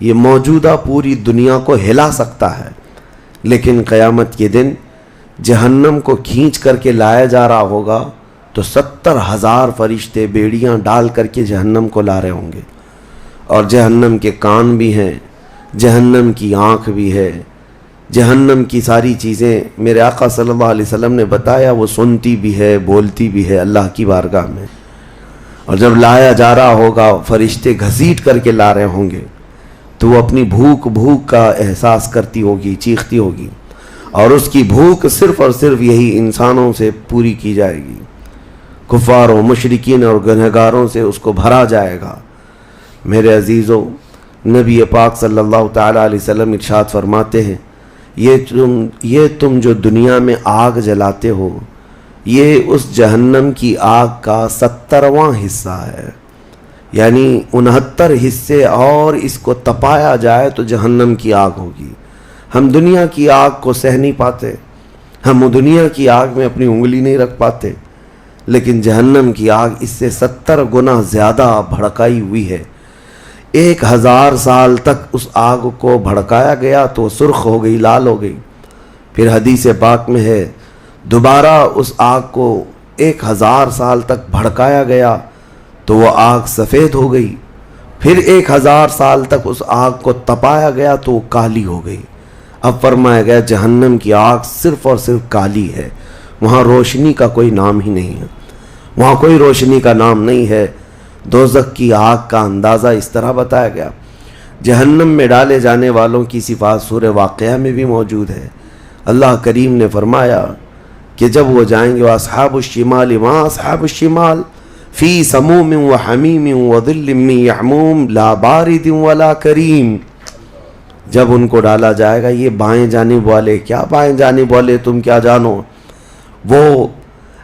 یہ موجودہ پوری دنیا کو ہلا سکتا ہے، لیکن قیامت کے دن جہنم کو کھینچ کر کے لایا جا رہا ہوگا تو 70,000 فرشتے بیڑیاں ڈال کر کے جہنم کو لا رہے ہوں گے، اور جہنم کے کان بھی ہیں، جہنم کی آنکھ بھی ہے، جہنم کی ساری چیزیں میرے آقا صلی اللہ علیہ وسلم نے بتایا وہ سنتی بھی ہے، بولتی بھی ہے اللہ کی بارگاہ میں۔ اور جب لایا جا رہا ہوگا فرشتے گھسیٹ کر کے لا رہے ہوں گے تو وہ اپنی بھوک کا احساس کرتی ہوگی، چیختی ہوگی، اور اس کی بھوک صرف اور صرف یہی انسانوں سے پوری کی جائے گی، کفار و مشرکین اور گنہگاروں سے اس کو بھرا جائے گا۔ میرے عزیزو، نبی پاک صلی اللہ تعالیٰ علیہ وسلم ارشاد فرماتے ہیں، یہ تم جو دنیا میں آگ جلاتے ہو یہ اس جہنم کی آگ کا 70واں حصہ ہے، یعنی 69 حصے اور اس کو تپایا جائے تو جہنم کی آگ ہوگی۔ ہم دنیا کی آگ کو سہ نہیں پاتے، ہم دنیا کی آگ میں اپنی انگلی نہیں رکھ پاتے، لیکن جہنم کی آگ اس سے 70 گنا زیادہ بھڑکائی ہوئی ہے۔ 1000 سال تک اس آگ کو بھڑکایا گیا تو سرخ ہو گئی، لال ہو گئی، پھر حدیث پاک میں ہے دوبارہ اس آگ کو 1000 سال تک بھڑکایا گیا تو وہ آگ سفید ہو گئی، پھر 1000 سال تک اس آگ کو تپایا گیا تو وہ کالی ہو گئی۔ اب فرمایا گیا جہنم کی آگ صرف اور صرف کالی ہے، وہاں روشنی کا کوئی نام ہی نہیں ہے، وہاں کوئی روشنی کا نام نہیں ہے۔ دوزخ کی آگ کا اندازہ اس طرح بتایا گیا۔ جہنم میں ڈالے جانے والوں کی صفات سورہ واقعہ میں بھی موجود ہے۔ اللہ کریم نے فرمایا کہ جب وہ جائیں گے وَأَصْحَابُ الشِّمَالِ مَا أَصْحَابُ الشِّمَالِ فِي سَمُومٍ وَحَمِيمٍ وَظِلٍّ مِّن يَحْمُومٍ لَا بَارِدٍ وَلَا كَرِيمٍ، جب ان کو ڈالا جائے گا، یہ بائیں جانب والے، کیا بائیں جانب والے تم کیا جانو، وہ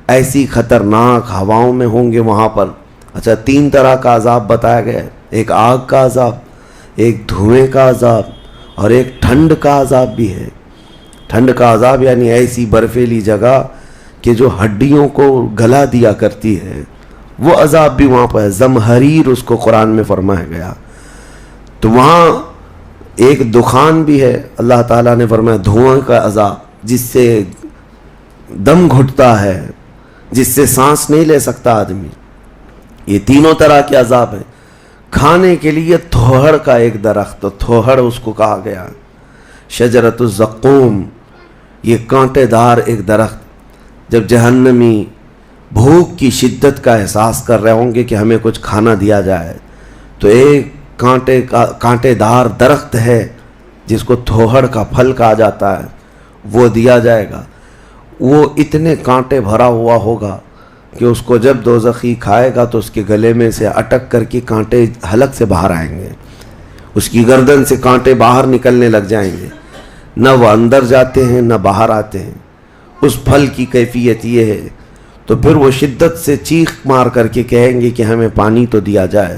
ایسی خطرناک ہواؤں میں ہوں گے وہاں پر۔ اچھا، 3 طرح کا عذاب بتایا گیا ہے، ایک آگ کا عذاب، ایک دھوئیں کا عذاب، اور ایک ٹھنڈ کا عذاب بھی ہے۔ ٹھنڈ کا عذاب یعنی ایسی برفیلی جگہ کہ جو ہڈیوں کو گلا دیا کرتی ہے، وہ عذاب بھی وہاں پر ہے۔ زمہریر اس کو قرآن میں فرمایا گیا۔ تو وہاں ایک دخان بھی ہے، اللہ تعالیٰ نے فرمایا دھواں کا عذاب، جس سے دم گھٹتا ہے، جس سے سانس نہیں لے سکتا آدمی۔ یہ تینوں طرح کے عذاب ہیں۔ کھانے کے لیے تھوہڑ کا ایک درخت، تھوہڑ اس کو کہا گیا، شجرۃ الزقوم، یہ کانٹے دار ایک درخت۔ جب جہنمی بھوک کی شدت کا احساس کر رہے ہوں گے کہ ہمیں کچھ کھانا دیا جائے تو ایک کانٹے دار درخت ہے جس کو تھوہڑ کا پھل کہا جاتا ہے، وہ دیا جائے گا۔ وہ اتنے کانٹے بھرا ہوا ہوگا کہ اس کو جب دوزخی کھائے گا تو اس کے گلے میں سے اٹک کر کے کانٹے حلق سے باہر آئیں گے، اس کی گردن سے کانٹے باہر نکلنے لگ جائیں گے، نہ وہ اندر جاتے ہیں نہ باہر آتے ہیں۔ اس پھل کی کیفیت یہ ہے، تو پھر وہ شدت سے چیخ مار کر کے کہیں گے کہ ہمیں پانی تو دیا جائے،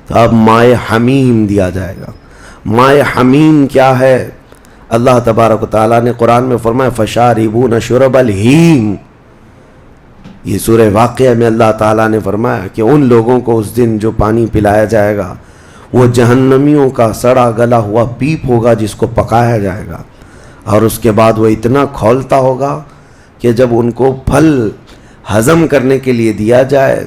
تو اب مائے حمیم دیا جائے گا۔ مائے حمیم کیا ہے؟ اللہ تبارک و تعالیٰ نے قرآن میں فرمایا فَشَارِبُونَ شُرَبَ الْحِیم، یہ سورہ واقعہ میں اللہ تعالیٰ نے فرمایا کہ ان لوگوں کو اس دن جو پانی پلایا جائے گا وہ جہنمیوں کا سڑا گلا ہوا پیپ ہوگا جس کو پکایا جائے گا، اور اس کے بعد وہ اتنا کھولتا ہوگا کہ جب ان کو پھل ہضم کرنے کے لیے دیا جائے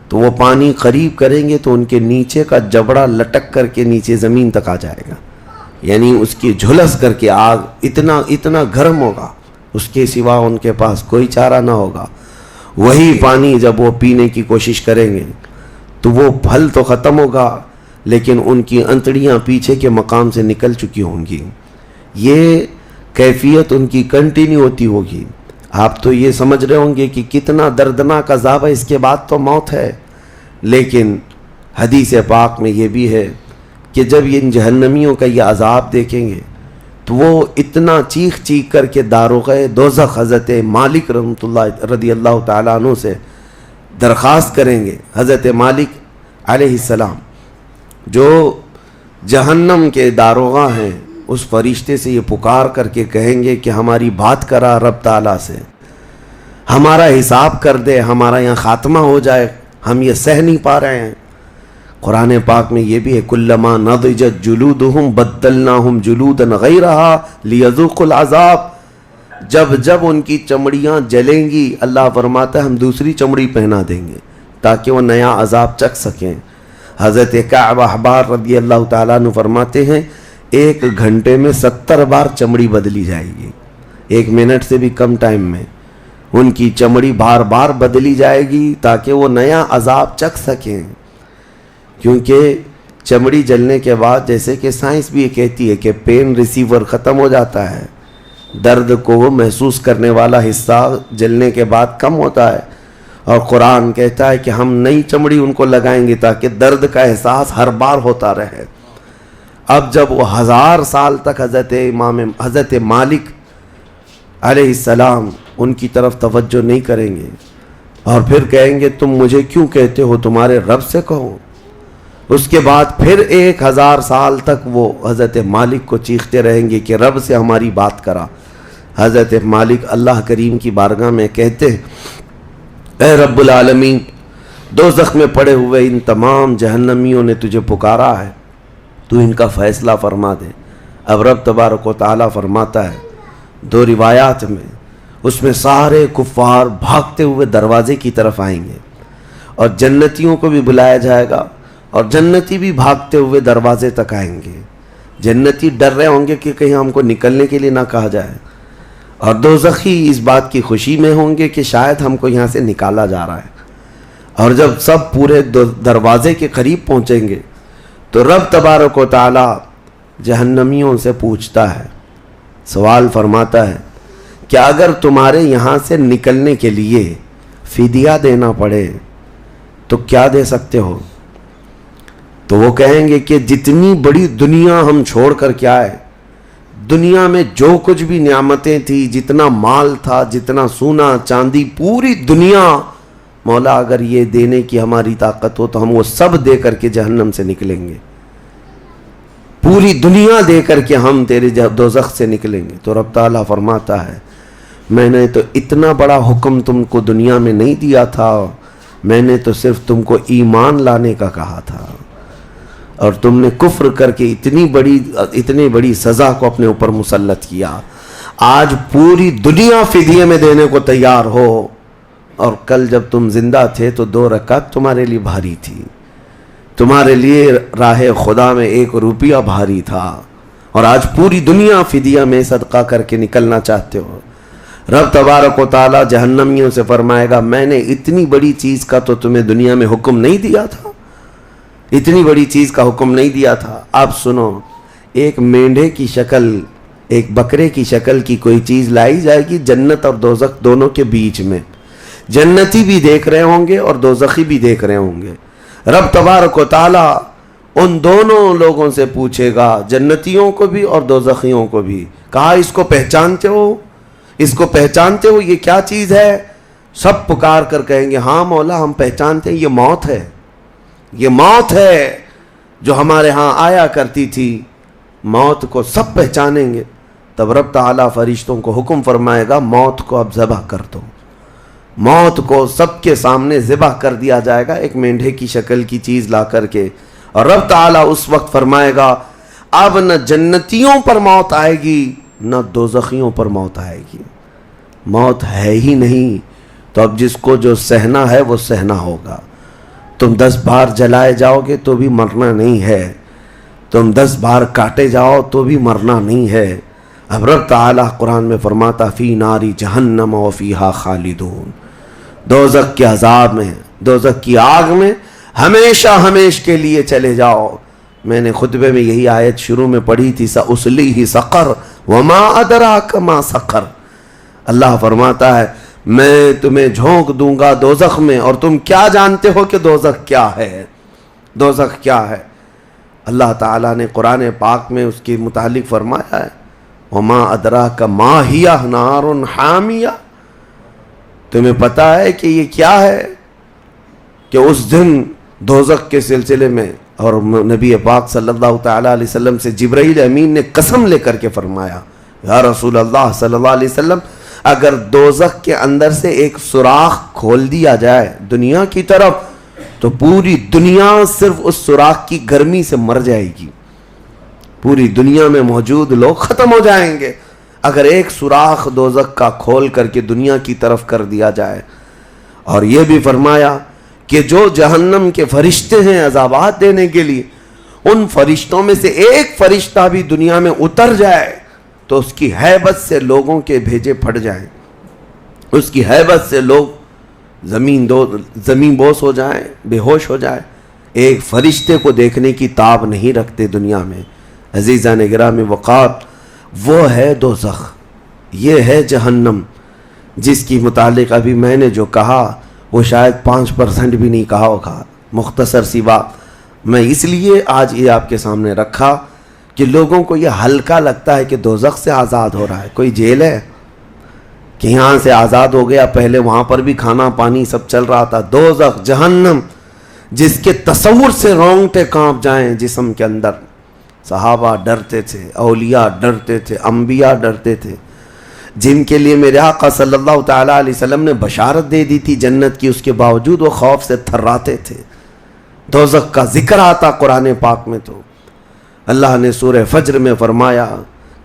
تو وہ پانی قریب کریں گے تو ان کے نیچے کا جبڑا لٹک کر کے نیچے زمین تک آ جائے گا، یعنی اس کی جھلس کر کے آگ اتنا گرم ہوگا، اس کے سوا ان کے پاس کوئی چارہ نہ ہوگا۔ وہی پانی جب وہ پینے کی کوشش کریں گے تو وہ پھل تو ختم ہوگا لیکن ان کی انتڑیاں پیچھے کے مقام سے نکل چکی ہوں گی۔ یہ کیفیت ان کی کنٹینیو ہوتی ہوگی۔ آپ تو یہ سمجھ رہے ہوں گے کہ کتنا دردناک عذاب ہے، اس کے بعد تو موت ہے، لیکن حدیث پاک میں یہ بھی ہے کہ جب ان جہنمیوں کا یہ عذاب دیکھیں گے تو وہ اتنا چیخ کر کے داروغ دوزخ حضرت مالک رضی اللہ تعالیٰ عنہ سے درخواست کریں گے۔ حضرت مالک علیہ السلام جو جہنم کے داروغہ ہیں، اس فرشتے سے یہ پکار کر کے کہیں گے کہ ہماری بات کرا رب تعالیٰ سے، ہمارا حساب کر دے، ہمارا یہاں خاتمہ ہو جائے، ہم یہ سہ نہیں پا رہے ہیں۔ قرآن پاک میں یہ بھی ہے کلما نضجت جلودہم بدلناہم جلودا غیرہا لیذوقوا العذاب، جب جب ان کی چمڑیاں جلیں گی اللہ فرماتا ہے ہم دوسری چمڑی پہنا دیں گے تاکہ وہ نیا عذاب چکھ سکیں۔ حضرت کعب احبار رضی اللہ تعالیٰ عنہ فرماتے ہیں 1 گھنٹے میں 70 بار چمڑی بدلی جائے گی، 1 منٹ سے بھی کم ٹائم میں ان کی چمڑی بار بار بدلی جائے گی تاکہ وہ نیا عذاب چکھ سکیں۔ کیونکہ چمڑی جلنے کے بعد جیسے کہ سائنس بھی یہ کہتی ہے کہ پین ریسیور ختم ہو جاتا ہے، درد کو محسوس کرنے والا حصہ جلنے کے بعد کم ہوتا ہے، اور قرآن کہتا ہے کہ ہم نئی چمڑی ان کو لگائیں گے تاکہ درد کا احساس ہر بار ہوتا رہے۔ اب جب وہ 1000 سال تک حضرت مالک علیہ السلام ان کی طرف توجہ نہیں کریں گے اور پھر کہیں گے تم مجھے کیوں کہتے ہو، تمہارے رب سے کہو، اس کے بعد پھر 1000 سال تک وہ حضرت مالک کو چیختے رہیں گے کہ رب سے ہماری بات کرا۔ حضرت مالک اللہ کریم کی بارگاہ میں کہتے ہیں اے رب العالمین، دوزخ میں پڑے ہوئے ان تمام جہنمیوں نے تجھے پکارا ہے، تو ان کا فیصلہ فرما دے۔ اب رب تبارک و تعالیٰ فرماتا ہے 2 روایات میں، اس میں سارے کفار بھاگتے ہوئے دروازے کی طرف آئیں گے اور جنتیوں کو بھی بلایا جائے گا اور جنتی بھی بھاگتے ہوئے دروازے تک آئیں گے۔ جنتی ڈر رہے ہوں گے کہ کہیں ہم کو نکلنے کے لیے نہ کہا جائے، اور دوزخی اس بات کی خوشی میں ہوں گے کہ شاید ہم کو یہاں سے نکالا جا رہا ہے۔ اور جب سب پورے دروازے کے قریب پہنچیں گے تو رب تبارک و تعالی جہنمیوں سے پوچھتا ہے، سوال فرماتا ہے کہ اگر تمہارے یہاں سے نکلنے کے لیے فدیہ دینا پڑے تو کیا دے سکتے ہو؟ تو وہ کہیں گے کہ جتنی بڑی دنیا ہم چھوڑ کر کے آئے، دنیا میں جو کچھ بھی نعمتیں تھی، جتنا مال تھا، جتنا سونا چاندی، پوری دنیا، مولا اگر یہ دینے کی ہماری طاقت ہو تو ہم وہ سب دے کر کے جہنم سے نکلیں گے، پوری دنیا دے کر کے ہم تیرے دوزخ سے نکلیں گے۔ تو رب تعالیٰ فرماتا ہے میں نے تو اتنا بڑا حکم تم کو دنیا میں نہیں دیا تھا، میں نے تو صرف تم کو ایمان لانے کا کہا تھا، اور تم نے کفر کر کے اتنی بڑی سزا کو اپنے اوپر مسلط کیا۔ آج پوری دنیا فدیے میں دینے کو تیار ہو، اور کل جب تم زندہ تھے تو 2 رکعت تمہارے لیے بھاری تھی، تمہارے لیے راہ خدا میں 1 روپیہ بھاری تھا، اور آج پوری دنیا فدیہ میں صدقہ کر کے نکلنا چاہتے ہو۔ رب تبارک و تعالی جہنمیوں سے فرمائے گا میں نے اتنی بڑی چیز کا تو تمہیں دنیا میں حکم نہیں دیا تھا، اتنی بڑی چیز کا حکم نہیں دیا تھا۔ اب سنو، ایک مینڈھے کی شکل، ایک بکرے کی شکل کی کوئی چیز لائی جائے گی جنت اور دوزخ دونوں کے بیچ میں، جنتی بھی دیکھ رہے ہوں گے اور دوزخی بھی دیکھ رہے ہوں گے۔ رب تبارک و تعالی ان دونوں لوگوں سے پوچھے گا، جنتیوں کو بھی اور دوزخیوں کو بھی، کہا اس کو پہچانتے ہو، اس کو پہچانتے ہو، یہ کیا چیز ہے؟ سب پکار کر کہیں گے ہاں مولا ہم پہچانتے ہیں، یہ موت ہے، یہ موت ہے جو ہمارے ہاں آیا کرتی تھی، موت کو سب پہچانیں گے۔ تب رب تعالیٰ فرشتوں کو حکم فرمائے گا موت کو اب ذبح کر دو، موت کو سب کے سامنے ذبح کر دیا جائے گا ایک مینڈھے کی شکل کی چیز لا کر کے، اور رب تعالیٰ اس وقت فرمائے گا اب نہ جنتیوں پر موت آئے گی نہ دوزخیوں پر موت آئے گی، موت ہے ہی نہیں، تو اب جس کو جو سہنا ہے وہ سہنا ہوگا۔ تم 10 بار جلائے جاؤ گے تو بھی مرنا نہیں ہے، تم 10 بار کاٹے جاؤ تو بھی مرنا نہیں ہے۔ اب رب تعالیٰ قرآن میں فرماتا فی ناری جہنم و فیہا خالدون، دوزخ کے عذاب میں، دوزخ کی آگ میں ہمیشہ ہمیش کے لیے چلے جاؤ۔ میں نے خطبے میں یہی آیت شروع میں پڑھی تھی سأصلیہ سقر وما ادراک ما سقر، اللہ فرماتا ہے میں تمہیں جھونک دوں گا دوزخ میں، اور تم کیا جانتے ہو کہ دوزخ کیا ہے، دوزخ کیا ہے؟ اللہ تعالیٰ نے قرآن پاک میں اس کے متعلق فرمایا ہے وما ادراک ما ہی نار حامیہ، تمہیں پتا ہے کہ یہ کیا ہے؟ کہ اس دن دوزخ کے سلسلے میں، اور نبی پاک صلی اللہ تعالیٰ علیہ وسلم سے جبرائیل امین نے قسم لے کر کے فرمایا یا رسول اللہ صلی اللہ علیہ وسلم اگر دوزخ کے اندر سے ایک سوراخ کھول دیا جائے دنیا کی طرف تو پوری دنیا صرف اس سوراخ کی گرمی سے مر جائے گی. پوری دنیا میں موجود لوگ ختم ہو جائیں گے اگر ایک سوراخ دوزخ کا کھول کر کے دنیا کی طرف کر دیا جائے. اور یہ بھی فرمایا کہ جو جہنم کے فرشتے ہیں عذابات دینے کے لیے، ان فرشتوں میں سے ایک فرشتہ بھی دنیا میں اتر جائے تو اس کی ہیبت سے لوگوں کے بھیجے پھٹ جائیں، اس کی ہیبت سے لوگ زمین بوس ہو جائیں، بے ہوش ہو جائے. ایک فرشتے کو دیکھنے کی تاب نہیں رکھتے دنیا میں. عزیزان گرامی وقار، وہ ہے دوزخ، یہ ہے جہنم، جس کی متعلق ابھی میں نے جو کہا وہ شاید 5% بھی نہیں کہا ہوگا. مختصر سی بات میں اس لیے آج یہ آپ کے سامنے رکھا کہ لوگوں کو یہ ہلکا لگتا ہے کہ دوزخ سے آزاد ہو رہا ہے. کوئی جیل ہے کہ یہاں سے آزاد ہو گیا؟ پہلے وہاں پر بھی کھانا پانی سب چل رہا تھا. دوزخ، جہنم، جس کے تصور سے رونگٹے کانپ جائیں جسم کے اندر. صحابہ ڈرتے تھے، اولیاء ڈرتے تھے، انبیاء ڈرتے تھے، جن کے لیے میرے آقا صلی اللہ تعالیٰ علیہ وسلم نے بشارت دے دی تھی جنت کی، اس کے باوجود وہ خوف سے تھراتے تھے. دوزخ کا ذکر آتا قرآن پاک میں تو اللہ نے سورہ فجر میں فرمایا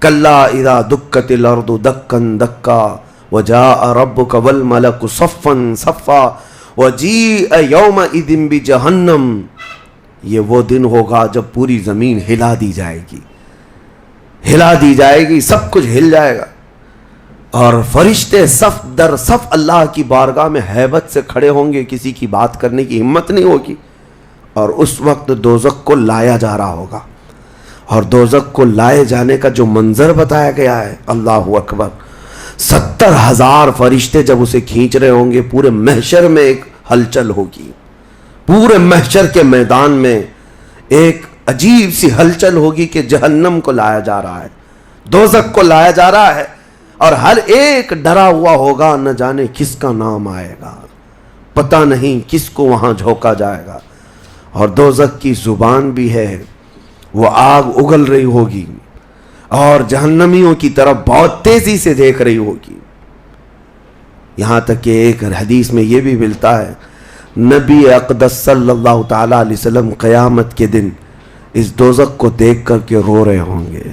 کلا اذا دکت الارض دکن دکا وجاء ربک والملک صفا صفا وجیء یومئذ بجہنم. یہ وہ دن ہوگا جب پوری زمین ہلا دی جائے گی، ہلا دی جائے گی، سب کچھ ہل جائے گا، اور فرشتے صف در صف اللہ کی بارگاہ میں ہیبت سے کھڑے ہوں گے، کسی کی بات کرنے کی ہمت نہیں ہوگی. اور اس وقت دوزخ کو لایا جا رہا ہوگا، اور دوزخ کو لائے جانے کا جو منظر بتایا گیا ہے، اللہ اکبر، 70,000 فرشتے جب اسے کھینچ رہے ہوں گے، پورے محشر میں ایک ہلچل ہوگی، پورے محشر کے میدان میں ایک عجیب سی ہلچل ہوگی کہ جہنم کو لایا جا رہا ہے، دوزخ کو لایا جا رہا ہے، اور ہر ایک ڈرا ہوا ہوگا، نہ جانے کس کا نام آئے گا، پتہ نہیں کس کو وہاں جھونکا جائے گا. اور دوزخ کی زبان بھی ہے، وہ آگ اگل رہی ہوگی اور جہنمیوں کی طرف بہت تیزی سے دیکھ رہی ہوگی. یہاں تک کہ ایک حدیث میں یہ بھی ملتا ہے، نبی اقدس صلی اللہ تعالیٰ علیہ وسلم قیامت کے دن اس دوزخ کو دیکھ کر کے رو رہے ہوں گے.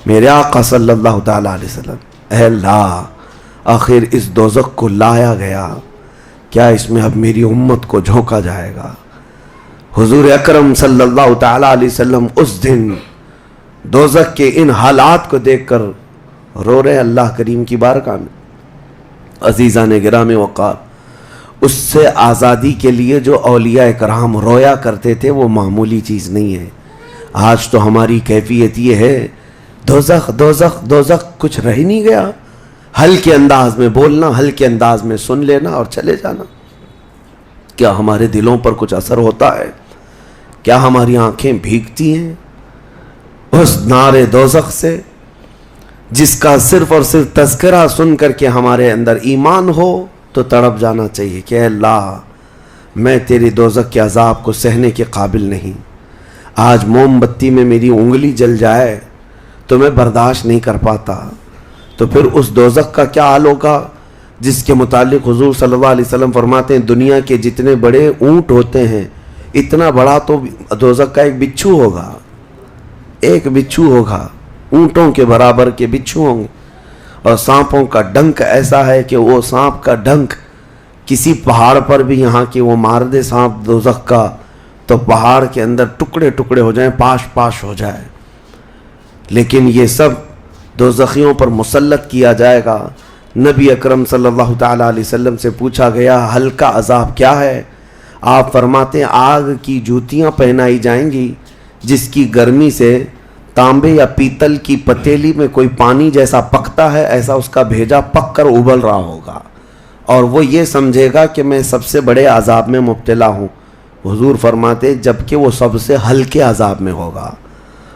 میرے آقا صلی اللہ تعالیٰ علیہ وسلم، اے اللہ، آخر اس دوزخ کو لایا گیا، کیا اس میں اب میری امت کو جھونکا جائے گا؟ حضور اکرم صلی اللہ تعالیٰ علیہ وسلم اس دن دوزخ کے ان حالات کو دیکھ کر رو رہے اللہ کریم کی بارگاہ میں. عزیزان گرامی وقار، اس سے آزادی کے لیے جو اولیاء کرام رویا کرتے تھے وہ معمولی چیز نہیں ہے. آج تو ہماری کیفیت یہ ہے، دوزخ دوزخ دوزخ، کچھ رہ نہیں گیا، ہلکے انداز میں بولنا، ہلکے انداز میں سن لینا اور چلے جانا. کیا ہمارے دلوں پر کچھ اثر ہوتا ہے؟ کیا ہماری آنکھیں بھیگتی ہیں اس نعرے دوزخ سے، جس کا صرف اور صرف تذکرہ سن کر کے ہمارے اندر ایمان ہو تو تڑپ جانا چاہیے کہ اے اللہ، میں تیری دوزخ کے عذاب کو سہنے کے قابل نہیں. آج موم بتی میں میری انگلی جل جائے تو میں برداشت نہیں کر پاتا، تو پھر اس دوزخ کا کیا حال ہوگا جس کے متعلق حضور صلی اللہ علیہ وسلم فرماتے ہیں دنیا کے جتنے بڑے اونٹ ہوتے ہیں اتنا بڑا تو دوزخ کا ایک بچھو ہوگا، ایک بچھو ہوگا، اونٹوں کے برابر کے بچھو ہوں گے. اور سانپوں کا ڈنک ایسا ہے کہ وہ سانپ کا ڈنک کسی پہاڑ پر بھی یہاں کی وہ مار دے سانپ دوزخ کا تو پہاڑ کے اندر ٹکڑے ٹکڑے ہو جائیں، پاش پاش ہو جائے. لیکن یہ سب دوزخیوں پر مسلط کیا جائے گا. نبی اکرم صلی اللہ تعالیٰ علیہ وسلم سے پوچھا گیا ہلکا عذاب کیا ہے؟ آپ فرماتے ہیں آگ کی جوتیاں پہنائی جائیں گی جس کی گرمی سے تانبے یا پیتل کی پتیلی میں کوئی پانی جیسا پکتا ہے، ایسا اس کا بھیجا پک کر ابل رہا ہوگا، اور وہ یہ سمجھے گا کہ میں سب سے بڑے عذاب میں مبتلا ہوں. حضور فرماتے جبکہ وہ سب سے ہلکے عذاب میں ہوگا،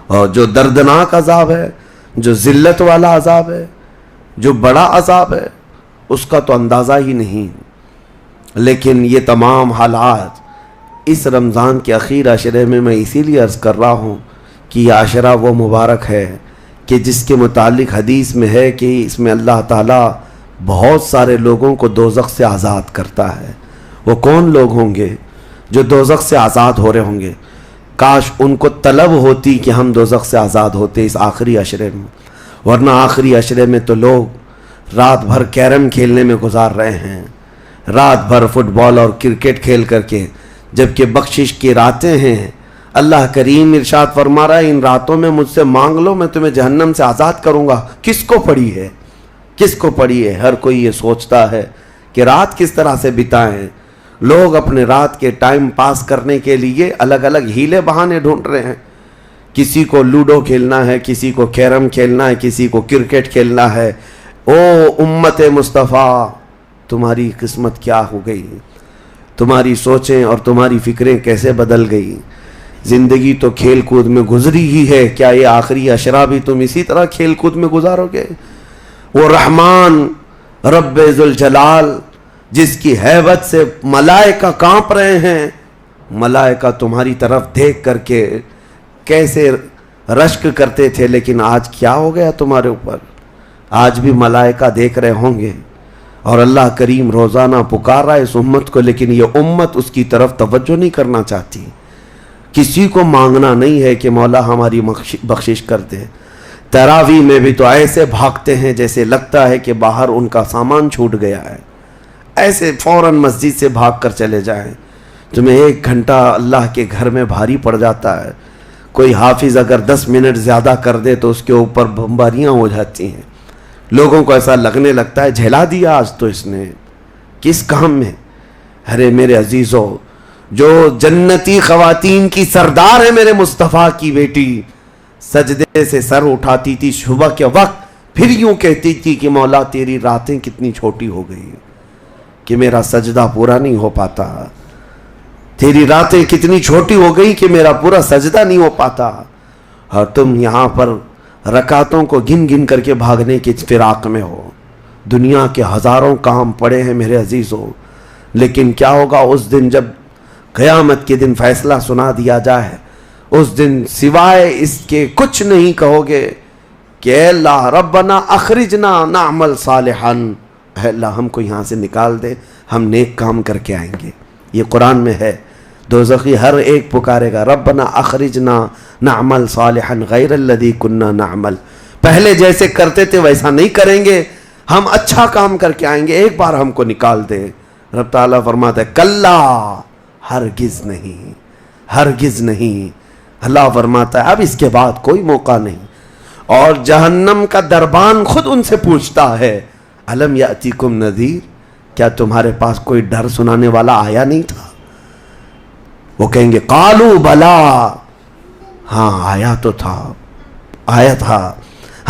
اور جو دردناک عذاب ہے، جو ذلت والا عذاب ہے، جو بڑا عذاب ہے، اس کا تو اندازہ ہی نہیں. لیکن یہ تمام حالات اس رمضان کے اخیر عشرے میں اسی لیے عرض کر رہا ہوں کہ یہ عشرہ وہ مبارک ہے کہ جس کے متعلق حدیث میں ہے کہ اس میں اللہ تعالیٰ بہت سارے لوگوں کو دوزخ سے آزاد کرتا ہے. وہ کون لوگ ہوں گے؟ جو دوزخ سے آزاد ہو رہے ہوں گے، کاش ان کو طلب ہوتی کہ ہم دوزخ سے آزاد ہوتے اس آخری عشرے میں، ورنہ آخری عشرے میں تو لوگ رات بھر کیرم کھیلنے میں گزار رہے ہیں، رات بھر فٹ بال اور کرکٹ کھیل کر کے، جبکہ بخشش کی راتیں ہیں۔ اللہ کریم ارشاد فرما رہا ہے ان راتوں میں مجھ سے مانگ لو، میں تمہیں جہنم سے آزاد کروں گا۔ کس کو پڑی ہے؟ کس کو پڑی ہے؟ ہر کوئی یہ سوچتا ہے کہ رات کس طرح سے بتائیں۔ لوگ اپنے رات کے ٹائم پاس کرنے کے لیے الگ الگ ہیلے بہانے ڈھونڈ رہے ہیں۔ کسی کو لوڈو کھیلنا ہے، کسی کو کیرم کھیلنا ہے، کسی کو کرکٹ کھیلنا ہے۔ او امت مصطفیٰ، تمہاری قسمت کیا ہو گئی؟ تمہاری سوچیں اور تمہاری فکریں کیسے بدل گئی؟ زندگی تو کھیل کود میں گزری ہی ہے، کیا یہ آخری عشرہ بھی تم اسی طرح کھیل کود میں گزارو گے؟ وہ رحمان رب ذوالجلال جس کی ہیبت سے ملائکہ کانپ رہے ہیں، ملائکہ تمہاری طرف دیکھ کر کے کیسے رشک کرتے تھے، لیکن آج کیا ہو گیا تمہارے اوپر؟ آج بھی ملائکہ دیکھ رہے ہوں گے، اور اللہ کریم روزانہ پکار رہا ہے اس امت کو، لیکن یہ امت اس کی طرف توجہ نہیں کرنا چاہتی۔ کسی کو مانگنا نہیں ہے کہ مولا ہماری بخشش کر دے۔ تراویح میں بھی تو ایسے بھاگتے ہیں جیسے لگتا ہے کہ باہر ان کا سامان چھوٹ گیا ہے، ایسے فوراً مسجد سے بھاگ کر چلے جائیں۔ تمہیں 1 گھنٹہ اللہ کے گھر میں بھاری پڑ جاتا ہے، کوئی حافظ اگر 10 منٹ زیادہ کر دے تو اس کے اوپر بمباریاں ہو جاتی ہیں۔ لوگوں کو ایسا لگنے لگتا ہے جھیلا دیا آج تو اس نے، کس کام میں؟ ارے میرے عزیزو، جو جنتی خواتین کی سردار ہے میرے مصطفیٰ کی بیٹی، سجدے سے سر اٹھاتی تھی صبح کے وقت، پھر یوں کہتی تھی کہ مولا تیری راتیں کتنی چھوٹی ہو گئی کہ میرا سجدہ پورا نہیں ہو پاتا، تیری راتیں کتنی چھوٹی ہو گئی کہ میرا پورا سجدہ نہیں ہو پاتا۔ اور تم یہاں پر رکعتوں کو گن گن کر کے بھاگنے کی فراق میں ہو۔ دنیا کے ہزاروں کام پڑے ہیں میرے عزیزوں، لیکن کیا ہوگا اس دن جب قیامت کے دن فیصلہ سنا دیا جائے؟ اس دن سوائے اس کے کچھ نہیں کہو گے کہ اے اللہ ربنا اخرجنا نعمل صالحا، اے اللہ ہم کو یہاں سے نکال دے، ہم نیک کام کر کے آئیں گے۔ یہ قرآن میں ہے، دوزخی ہر ایک پکارے گا ربنا اخرجنا نعمل صالحا غیر الذی کننا نعمل، پہلے جیسے کرتے تھے ویسا نہیں کریں گے، ہم اچھا کام کر کے آئیں گے، ایک بار ہم کو نکال دے۔ رب تعالیٰ فرماتا ہے کلا، ہرگز نہیں، ہرگز نہیں۔ اللہ فرماتا ہے اب اس کے بعد کوئی موقع نہیں۔ اور جہنم کا دربان خود ان سے پوچھتا ہے الم یاتیکم نذیر، کیا تمہارے پاس کوئی ڈر سنانے والا آیا نہیں تھا؟ وہ کہیں گے قالوا بلا، ہاں آیا تو تھا، آیا تھا،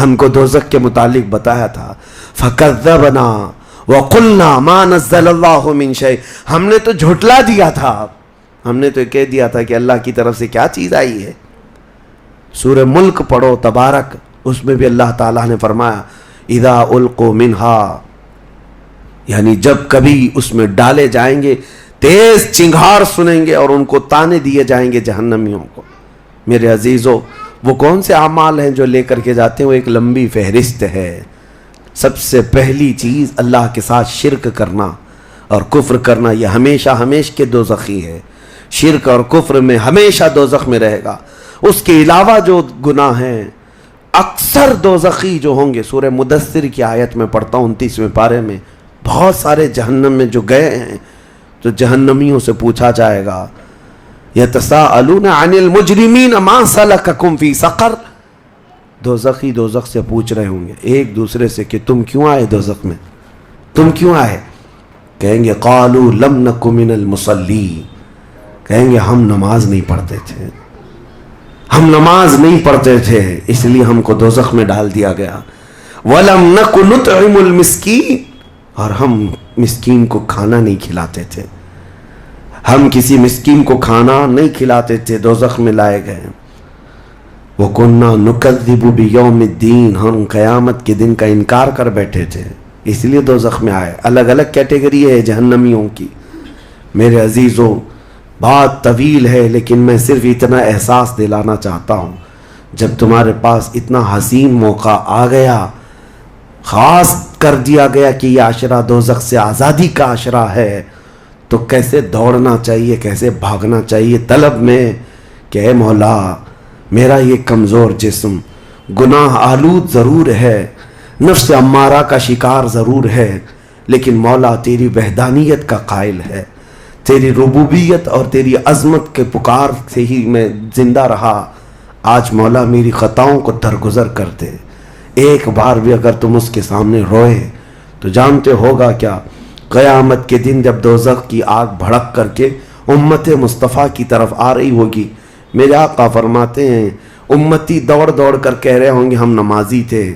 ہم کو دوزخ کے متعلق بتایا تھا۔ فکذبنا وقلنا ما نزل اللہ من شیء، ہم نے تو جھٹلا دیا تھا، ہم نے تو کہہ دیا تھا کہ اللہ کی طرف سے کیا چیز آئی ہے۔ سورہ ملک پڑھو تبارک، اس میں بھی اللہ تعالیٰ نے فرمایا اذا القوا منہا، یعنی جب کبھی اس میں ڈالے جائیں گے تیز چنگھار سنیں گے اور ان کو تانے دیے جائیں گے جہنمیوں کو۔ میرے عزیزو، وہ کون سے اعمال ہیں جو لے کر کے جاتے ہیں؟ وہ ایک لمبی فہرست ہے۔ سب سے پہلی چیز اللہ کے ساتھ شرک کرنا اور کفر کرنا، یہ ہمیشہ ہمیشہ کے دوزخی ہے۔ شرک اور کفر میں ہمیشہ دوزخ میں رہے گا۔ اس کے علاوہ جو گناہ ہیں اکثر دوزخی جو ہوں گے، سورہ مدثر کی آیت میں پڑھتا ہوں 29ویں پارے میں، بہت سارے جہنم میں جو گئے ہیں تو جہنمیوں سے پوچھا جائے گا یتساءلون عن المجرمین ما سلککم فی سقر، دوزخی دوزخ سے پوچھ رہے ہوں گے ایک دوسرے سے کہ تم کیوں آئے دوزخ میں، تم کیوں آئے؟ کہیں گے قالوا لم نک من المصلی، کہیں گے ہم نماز نہیں پڑھتے تھے، ہم نماز نہیں پڑھتے تھے اس لیے ہم کو دوزخ میں ڈال دیا گیا۔ وَلَمْ نَكُ نُطْعِمُ الْمِسْكِينَ، اور ہم مسکین کو کھانا نہیں کھلاتے تھے، ہم کسی مسکین کو کھانا نہیں کھلاتے تھے، دوزخ میں لائے گئے۔ وَكُنَّا نُكَذِّبُ بِيَوْمِ الدِّينِ، ہم قیامت کے دن کا انکار کر بیٹھے تھے اس لیے دوزخ میں آئے۔ الگ الگ کیٹیگری ہے جہنمیوں کی۔ میرے عزیزوں، بات طویل ہے لیکن میں صرف اتنا احساس دلانا چاہتا ہوں، جب تمہارے پاس اتنا حسین موقع آ گیا، خاص کر دیا گیا کہ یہ عشرہ دوزخ سے آزادی کا عشرہ ہے، تو کیسے دوڑنا چاہیے, کیسے بھاگنا چاہیے طلب میں کہ اے مولا میرا یہ کمزور جسم گناہ آلود ضرور ہے, نفس امارہ کا شکار ضرور ہے, لیکن مولا تیری وحدانیت کا قائل ہے, تیری ربوبیت اور تیری عظمت کے پکار سے ہی میں زندہ رہا. آج مولا میری خطاؤں کو درگزر کر دے. ایک بار بھی اگر تم اس کے سامنے روئے تو جانتے ہوگا کیا, قیامت کے دن جب دوزخ کی آگ بھڑک کر کے امت مصطفیٰ کی طرف آ رہی ہوگی, میرے آقا فرماتے ہیں امتی دوڑ دوڑ کر کہہ رہے ہوں گے ہم نمازی تھے,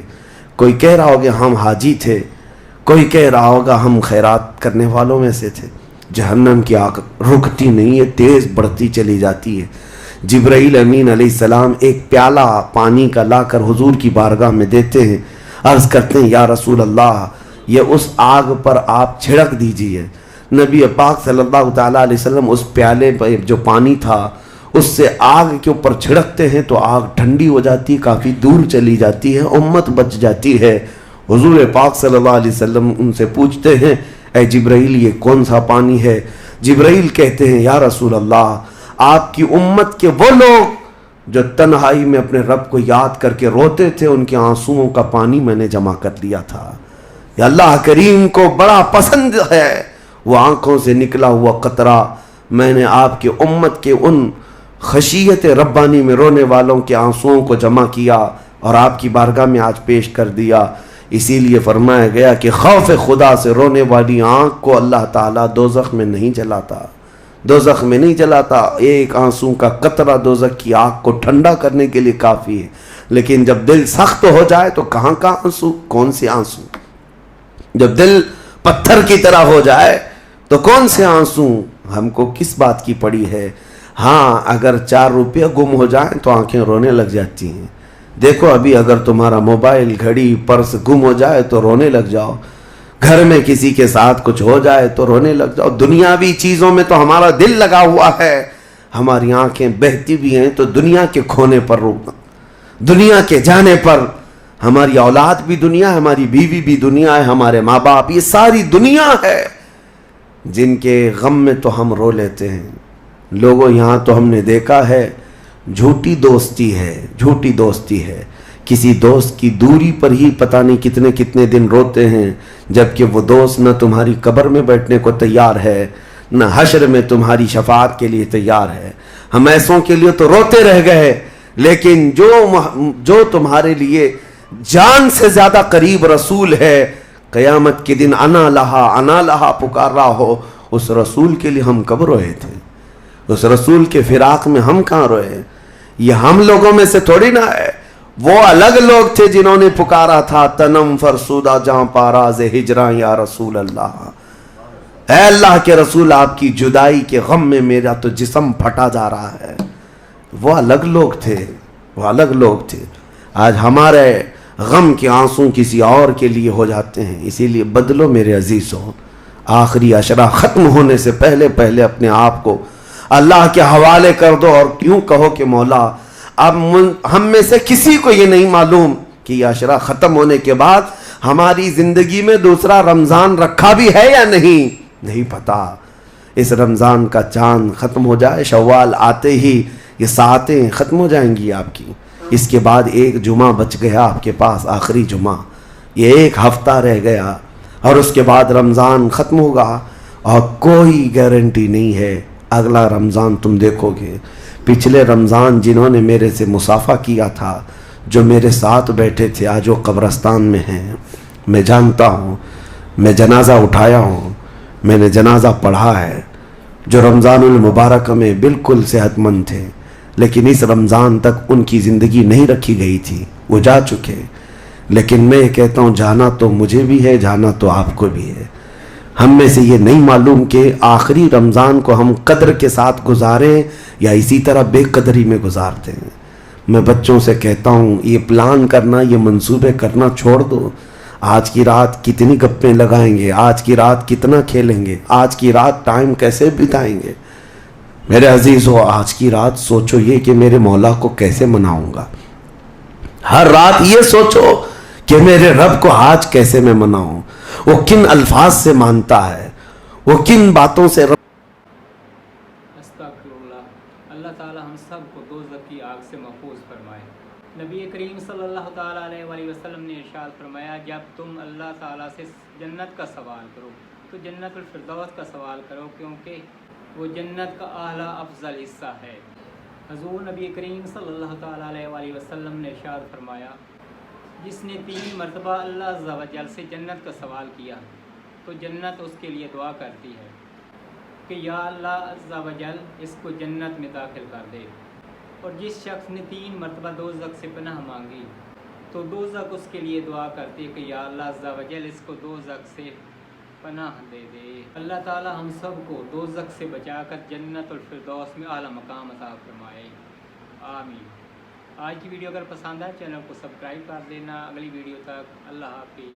کوئی کہہ رہا ہوگا ہم حاجی تھے, کوئی کہہ رہا ہوگا ہم خیرات کرنے والوں میں سے تھے. جہنم کی آگ رکتی نہیں ہے, تیز بڑھتی چلی جاتی ہے. جبرائیل امین علیہ السلام ایک پیالہ پانی کا لا کر حضور کی بارگاہ میں دیتے ہیں, عرض کرتے ہیں یا رسول اللہ یہ اس آگ پر آپ چھڑک دیجئے. نبی پاک صلی اللہ تعالیٰ علیہ وسلم اس پیالے پر جو پانی تھا اس سے آگ کے اوپر چھڑکتے ہیں تو آگ ٹھنڈی ہو جاتی, کافی دور چلی جاتی ہے, امت بچ جاتی ہے. حضور پاک صلی اللہ علیہ وسلم ان سے پوچھتے ہیں اے جبرائیل یہ کون سا پانی ہے؟ جبرائیل کہتے ہیں یا رسول اللہ آپ کی امت کے وہ لوگ جو تنہائی میں اپنے رب کو یاد کر کے روتے تھے, ان کے آنسوؤں کا پانی میں نے جمع کر لیا تھا. یا اللہ کریم کو بڑا پسند ہے وہ آنکھوں سے نکلا ہوا قطرہ, میں نے آپ کی امت کے ان خشیت ربانی میں رونے والوں کے آنسوؤں کو جمع کیا اور آپ کی بارگاہ میں آج پیش کر دیا. اسی لیے فرمایا گیا کہ خوف خدا سے رونے والی آنکھ کو اللہ تعالیٰ دوزخ میں نہیں جلاتا, دوزخ میں نہیں جلاتا. ایک آنسو کا قطرہ دوزخ کی آنکھ کو ٹھنڈا کرنے کے لیے کافی ہے, لیکن جب دل سخت ہو جائے تو کہاں کا آنسو, کون سے آنسو؟ جب دل پتھر کی طرح ہو جائے تو کون سے آنسو؟ ہم کو کس بات کی پڑی ہے؟ ہاں اگر 4 روپیہ گم ہو جائیں تو آنکھیں رونے لگ جاتی ہیں. دیکھو ابھی اگر تمہارا موبائل گھڑی پرس گم ہو جائے تو رونے لگ جاؤ, گھر میں کسی کے ساتھ کچھ ہو جائے تو رونے لگ جاؤ. دنیاوی چیزوں میں تو ہمارا دل لگا ہوا ہے, ہماری آنکھیں بہتی بھی ہیں تو دنیا کے کھونے پر رونا, دنیا کے جانے پر. ہماری اولاد بھی دنیا ہے, ہماری بیوی بھی دنیا ہے, ہمارے ماں باپ, یہ ساری دنیا ہے جن کے غم میں تو ہم رو لیتے ہیں. لوگوں یہاں تو ہم نے دیکھا ہے جھوٹی دوستی ہے, جھوٹی دوستی ہے. کسی دوست کی دوری پر ہی پتہ نہیں کتنے کتنے دن روتے ہیں, جبکہ وہ دوست نہ تمہاری قبر میں بیٹھنے کو تیار ہے نہ حشر میں تمہاری شفاعت کے لیے تیار ہے. ہم ایسوں کے لیے تو روتے رہ گئے, لیکن جو تمہارے لیے جان سے زیادہ قریب رسول ہے, قیامت کے دن انا لہا پکار رہا ہو, اس رسول کے لیے ہم کب روئے تھے؟ اس رسول کے فراق میں ہم کہاں روئے؟ یہ ہم لوگوں میں سے تھوڑی نہ ہے, وہ الگ لوگ تھے جنہوں نے پکارا تھا تنم فرسودہ جہاں پاراز ہجراں یا رسول اللہ, اے اللہ کے رسول آپ کی جدائی کے غم میں میرا تو جسم پھٹا جا رہا ہے. وہ الگ لوگ تھے, وہ الگ لوگ تھے. آج ہمارے غم کے آنسو کسی اور کے لیے ہو جاتے ہیں. اسی لیے بدلو میرے عزیزوں, آخری عشرہ ختم ہونے سے پہلے پہلے اپنے آپ کو اللہ کے حوالے کر دو, اور کیوں کہو کہ مولا اب ہم میں سے کسی کو یہ نہیں معلوم کہ یہ عشرہ ختم ہونے کے بعد ہماری زندگی میں دوسرا رمضان رکھا بھی ہے یا نہیں پتا. اس رمضان کا چاند ختم ہو جائے, شوال آتے ہی یہ ساعتیں ختم ہو جائیں گی آپ کی. اس کے بعد ایک جمعہ بچ گیا آپ کے پاس, آخری جمعہ, یہ ایک ہفتہ رہ گیا, اور اس کے بعد رمضان ختم ہوگا, اور کوئی گارنٹی نہیں ہے اگلا رمضان تم دیکھو گے. پچھلے رمضان جنہوں نے میرے سے مصافحہ کیا تھا, جو میرے ساتھ بیٹھے تھے, آج وہ قبرستان میں ہیں. میں جانتا ہوں, میں جنازہ اٹھایا ہوں, میں نے جنازہ پڑھا ہے. جو رمضان المبارک میں بالکل صحت مند تھے, لیکن اس رمضان تک ان کی زندگی نہیں رکھی گئی تھی, وہ جا چکے. لیکن میں کہتا ہوں جانا تو مجھے بھی ہے, جانا تو آپ کو بھی ہے. ہم میں سے یہ نہیں معلوم کہ آخری رمضان کو ہم قدر کے ساتھ گزاریں یا اسی طرح بے قدری میں گزارتے ہیں. میں بچوں سے کہتا ہوں یہ پلان کرنا, یہ منصوبے کرنا چھوڑ دو. آج کی رات کتنی گپیں لگائیں گے, آج کی رات کتنا کھیلیں گے, آج کی رات ٹائم کیسے بتائیں گے. میرے عزیزو, آج کی رات سوچو یہ کہ میرے مولا کو کیسے مناؤں گا. ہر رات یہ سوچو کہ میرے رب کو آج کیسے میں مناؤں. وہ کن الفاظ سے مانتا ہے, وہ کن باتوں سے رب کریم صلی اللہ تعالیٰ علیہ وآلہ وسلم نے ارشاد فرمایا جب تم اللہ تعالیٰ سے جنت کا سوال کرو تو جنت الفردوس کا سوال کرو، کیونکہ وہ جنت کا اعلیٰ افضل حصہ ہے۔ حضور نبی کریم صلی اللہ تعالیٰ علیہ وآلہ وسلم نے ارشاد فرمایا جس نے 3 مرتبہ اللہ عز و جل سے جنت کا سوال کیا تو جنت اس کے لیے دعا کرتی ہے کہ یا اللہ عز و جل اس کو جنت میں داخل کر دے۔ اور جس شخص نے 3 مرتبہ دوزخ سے پناہ مانگی تو دوزخ اس کے لیے دعا کرتی ہے کہ یا اللہ عز و جل اس کو دوزخ سے پناہ دے دے۔ اللہ تعالی ہم سب کو دوزخ سے بچا کر جنت الفردوس میں اعلیٰ مقام عطا فرمائے، آمین۔ آج کی ویڈیو اگر پسند آئے چینل کو سبسکرائب کر دینا۔ اگلی ویڈیو تک اللہ حافظ۔